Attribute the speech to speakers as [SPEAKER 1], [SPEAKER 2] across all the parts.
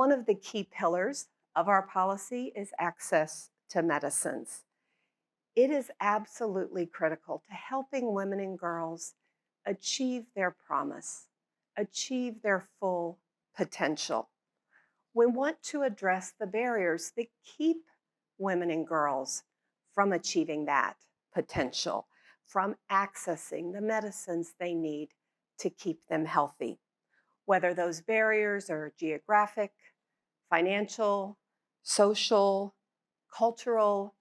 [SPEAKER 1] One of the key pillars of our policy is access to medicines. It is absolutely critical to helping women and girls achieve their promise, achieve their full potential. We want to address the barriers that keep women and girls from achieving that potential, from accessing the medicines they need to keep them healthy, whether those barriers are geographic, financial, social, cultural,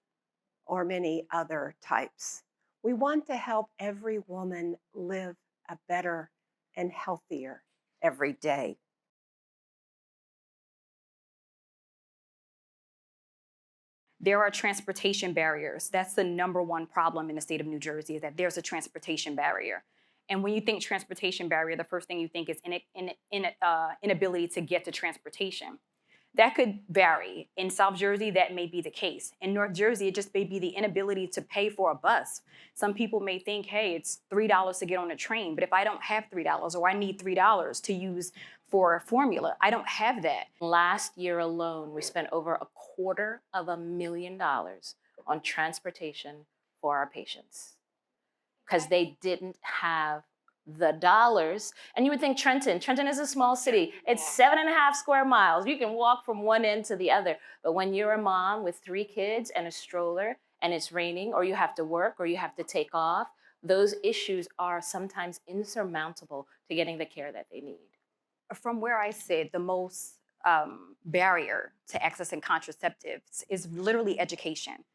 [SPEAKER 1] or many other types. We want to help every woman live a better and healthier every day.
[SPEAKER 2] There are transportation barriers. That's the number one problem in the state of New Jersey, is that there's a transportation barrier. And when you think transportation barrier, the first thing you think is inability to get to transportation. That could vary. In South Jersey, that may be the case. In North Jersey, it just may be the inability to pay for a bus. Some people may think, hey, it's $3 to get on a train, but if I don't have $3 or I need $3 to use for a formula, I don't have that.
[SPEAKER 3] Last year alone, we spent over $250,000 on transportation for our patients because they didn't have the dollars. And you would think Trenton is a small city. It's 7.5 square miles. You can walk from one end to the other. But when you're a mom with 3 kids and a stroller and it's raining, or you have to work, or you have to take off, those issues are sometimes insurmountable to getting the care that they need.
[SPEAKER 2] From where I sit, the most barrier to accessing contraceptives is literally education.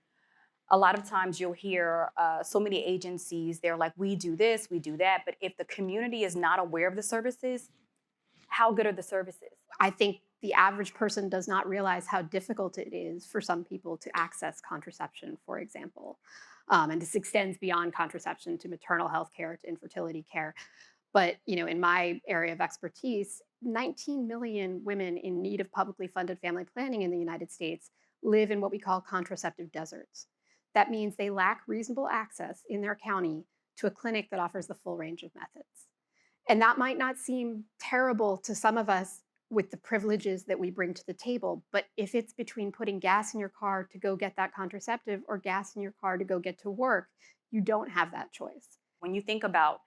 [SPEAKER 2] A lot of times you'll hear so many agencies, they're like, we do this, we do that. But if the community is not aware of the services, how good are the services?
[SPEAKER 4] I think the average person does not realize how difficult it is for some people to access contraception, for example. And this extends beyond contraception to maternal health care, to infertility care. But in my area of expertise, 19 million women in need of publicly funded family planning in the United States live in what we call contraceptive deserts. That means they lack reasonable access in their county to a clinic that offers the full range of methods. And that might not seem terrible to some of us with the privileges that we bring to the table, but if it's between putting gas in your car to go get that contraceptive or gas in your car to go get to work, you don't have that choice.
[SPEAKER 2] When you think about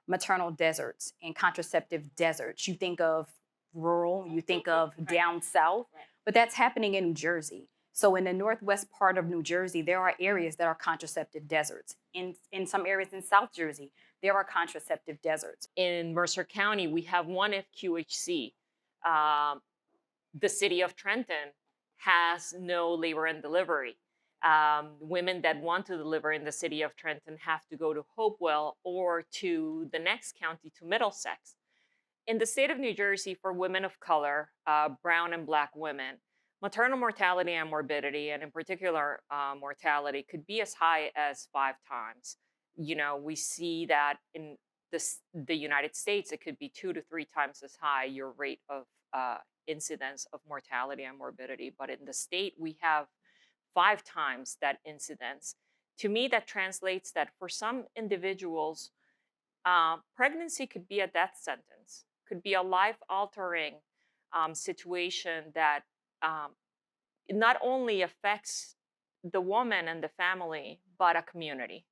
[SPEAKER 2] maternal deserts and contraceptive deserts, you think of rural, you think of down south, but that's happening in New Jersey. So in the northwest part of New Jersey, there are areas that are contraceptive deserts. In some areas in South Jersey, there are contraceptive deserts.
[SPEAKER 3] In Mercer County, we have one FQHC. The city of Trenton has no labor and delivery. Women that want to deliver in the city of Trenton have to go to Hopewell or to the next county, to Middlesex. In the state of New Jersey, for women of color, brown and Black women, maternal mortality and morbidity, and in particular mortality, could be as high as 5 times. We see that in the United States, it could be 2 to 3 times as high, your rate of incidence of mortality and morbidity. But in the state, we have 5 times that incidence. To me, that translates that for some individuals, pregnancy could be a death sentence, could be a life-altering situation that it not only affects the woman and the family, but a community.